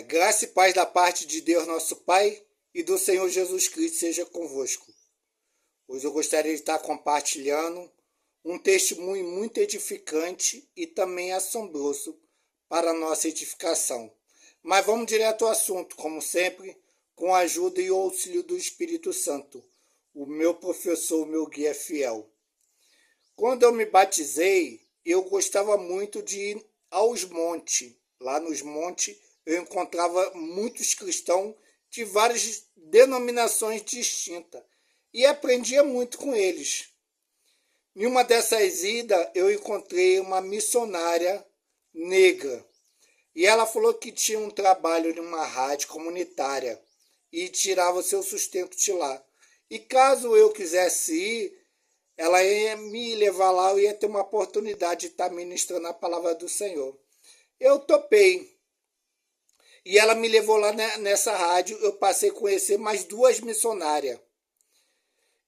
Graça e paz da parte de Deus, nosso Pai, e do Senhor Jesus Cristo seja convosco. Hoje eu gostaria de estar compartilhando um testemunho muito edificante e também assombroso para a nossa edificação. Mas vamos direto ao assunto, como sempre, com a ajuda e o auxílio do Espírito Santo, o meu professor, o meu guia fiel. Quando eu me batizei, eu gostava muito de ir aos montes. Lá nos montes eu encontrava muitos cristãos de várias denominações distintas e aprendia muito com eles. Em uma dessas idas, eu encontrei uma missionária negra e ela falou que tinha um trabalho em uma rádio comunitária e tirava seu sustento de lá. E caso eu quisesse ir, ela ia me levar lá, eu ia ter uma oportunidade de estar ministrando a palavra do Senhor. Eu topei. E ela me levou lá nessa rádio, eu passei a conhecer mais duas missionárias.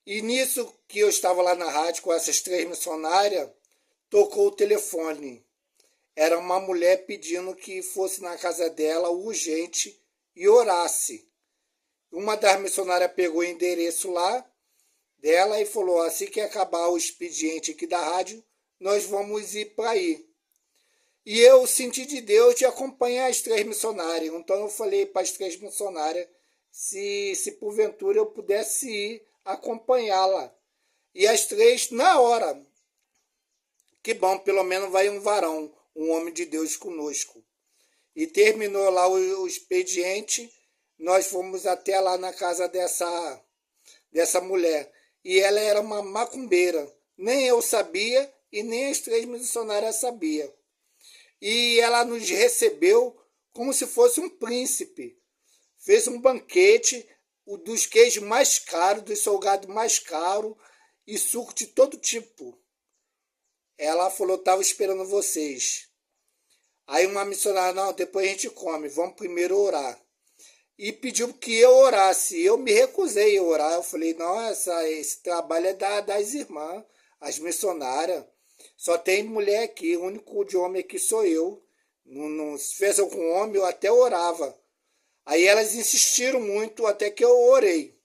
E nisso que eu estava lá na rádio com essas três missionárias, tocou o telefone. Era uma mulher pedindo que fosse na casa dela urgente e orasse. Uma das missionárias pegou o endereço lá dela e falou, assim que acabar o expediente aqui da rádio, nós vamos ir para aí. E eu senti de Deus de acompanhar as três missionárias. Então eu falei para as três missionárias se porventura eu pudesse ir acompanhá-la. E as três, na hora, que bom, pelo menos vai um varão, um homem de Deus conosco. E terminou lá o expediente, nós fomos até lá na casa dessa mulher. E ela era uma macumbeira. Nem eu sabia e nem as três missionárias sabiam. E ela nos recebeu como se fosse um príncipe. Fez um banquete dos queijos mais caros, dos salgados mais caros e suco de todo tipo. Ela falou, estava esperando vocês. Aí uma missionária, não, depois a gente come, vamos primeiro orar. E pediu que eu orasse. Eu me recusei a orar. Eu falei, não, esse trabalho é das irmãs, as missionárias. Só tem mulher aqui, o único de homem aqui sou eu. Não, se fez algum homem, eu até orava. Aí elas insistiram muito até que eu orei.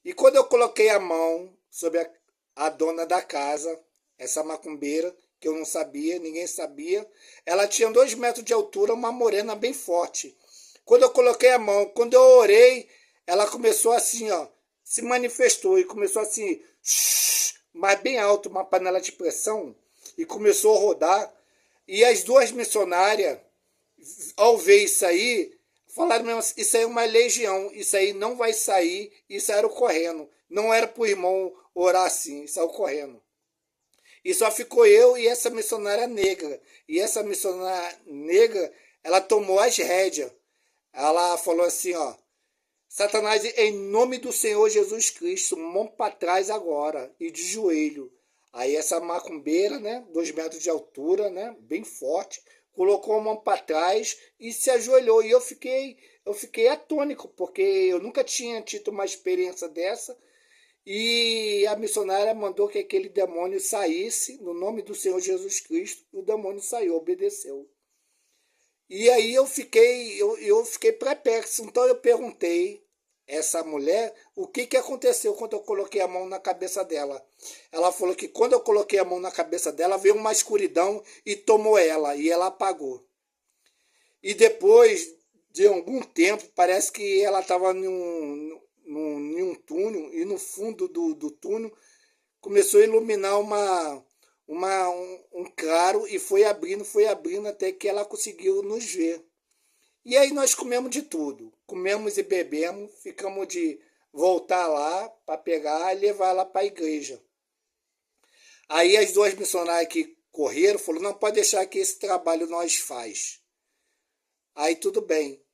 E quando eu coloquei a mão sobre a dona da casa, essa macumbeira, que eu não sabia, ninguém sabia, ela tinha 2 metros de altura, uma morena bem forte. Quando eu coloquei a mão, quando eu orei, ela começou assim, ó, se manifestou e começou assim, mas bem alto, uma panela de pressão, e começou a rodar. E as duas missionárias, ao ver isso aí, falaram mesmo assim, isso aí é uma legião, isso aí não vai sair, e saíram correndo. Não era para o irmão orar assim, saiu correndo. E só ficou eu e essa missionária negra. E essa missionária negra, ela tomou as rédeas. Ela falou assim, ó, Satanás, em nome do Senhor Jesus Cristo, mão para trás agora e de joelho. Aí essa macumbeira, né, 2 metros de altura, né, bem forte, colocou a mão para trás e se ajoelhou. E eu fiquei atônico, porque eu nunca tinha tido uma experiência dessa. E a missionária mandou que aquele demônio saísse, no nome do Senhor Jesus Cristo. O demônio saiu, obedeceu. E aí eu fiquei perplexo. Então eu perguntei a essa mulher o que aconteceu quando eu coloquei a mão na cabeça dela. Ela falou que quando eu coloquei a mão na cabeça dela, veio uma escuridão e tomou ela, e ela apagou. E depois de algum tempo, parece que ela estava em um túnel, e no fundo do túnel começou a iluminar um claro e foi abrindo até que ela conseguiu nos ver. E aí nós comemos de tudo. Comemos e bebemos, ficamos de voltar lá para pegar e levar ela para a igreja. Aí as duas missionárias que correram falaram, não, pode deixar que esse trabalho nós faz. Aí tudo bem.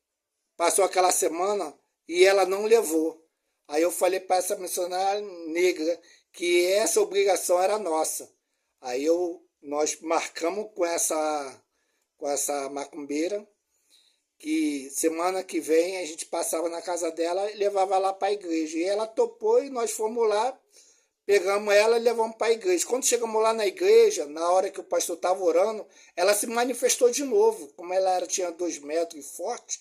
Passou aquela semana e ela não levou. Aí eu falei para essa missionária negra que essa obrigação era nossa. Aí nós marcamos com essa macumbeira que semana que vem a gente passava na casa dela e levava lá para a igreja. E ela topou e nós fomos lá, pegamos ela e levamos para a igreja. Quando chegamos lá na igreja, na hora que o pastor estava orando, ela se manifestou de novo. Como ela tinha 2 metros e forte,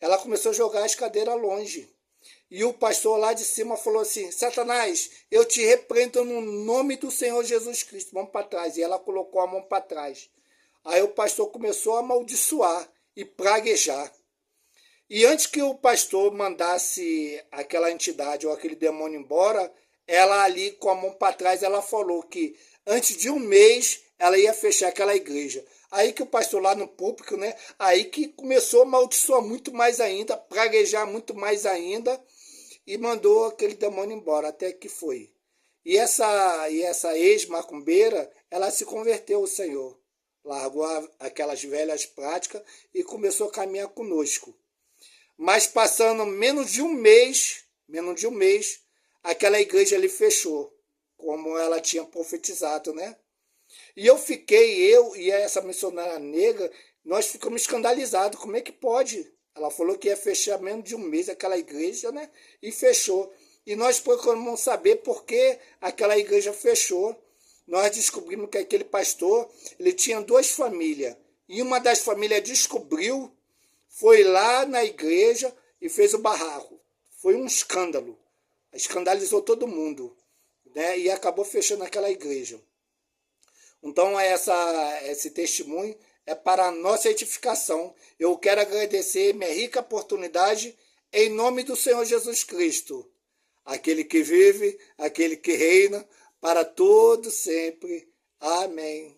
ela começou a jogar as cadeiras longe. E o pastor lá de cima falou assim: Satanás, eu te repreendo no nome do Senhor Jesus Cristo. Mão para trás. E ela colocou a mão para trás. Aí o pastor começou a amaldiçoar e praguejar. E antes que o pastor mandasse aquela entidade ou aquele demônio embora, ela ali com a mão para trás, ela falou que antes de um mês ela ia fechar aquela igreja. Aí que o pastor lá no púlpito, né? Aí que começou a amaldiçoar muito mais ainda, praguejar muito mais ainda e mandou aquele demônio embora, até que foi. E essa ex-macumbeira, ela se converteu ao Senhor. Largou aquelas velhas práticas e começou a caminhar conosco. Mas passando menos de um mês, aquela igreja ali fechou, como ela tinha profetizado, né? E eu e essa missionária negra, nós ficamos escandalizados. Como é que pode? Ela falou que ia fechar menos de um mês aquela igreja, né? E fechou. E nós procuramos saber por que aquela igreja fechou. Nós descobrimos que aquele pastor, ele tinha duas famílias. E uma das famílias descobriu, foi lá na igreja e fez o barraco. Foi um escândalo. Escandalizou todo mundo, né? E acabou fechando aquela igreja. Então, esse testemunho é para a nossa edificação. Eu quero agradecer minha rica oportunidade em nome do Senhor Jesus Cristo, aquele que vive, aquele que reina, para todo sempre. Amém.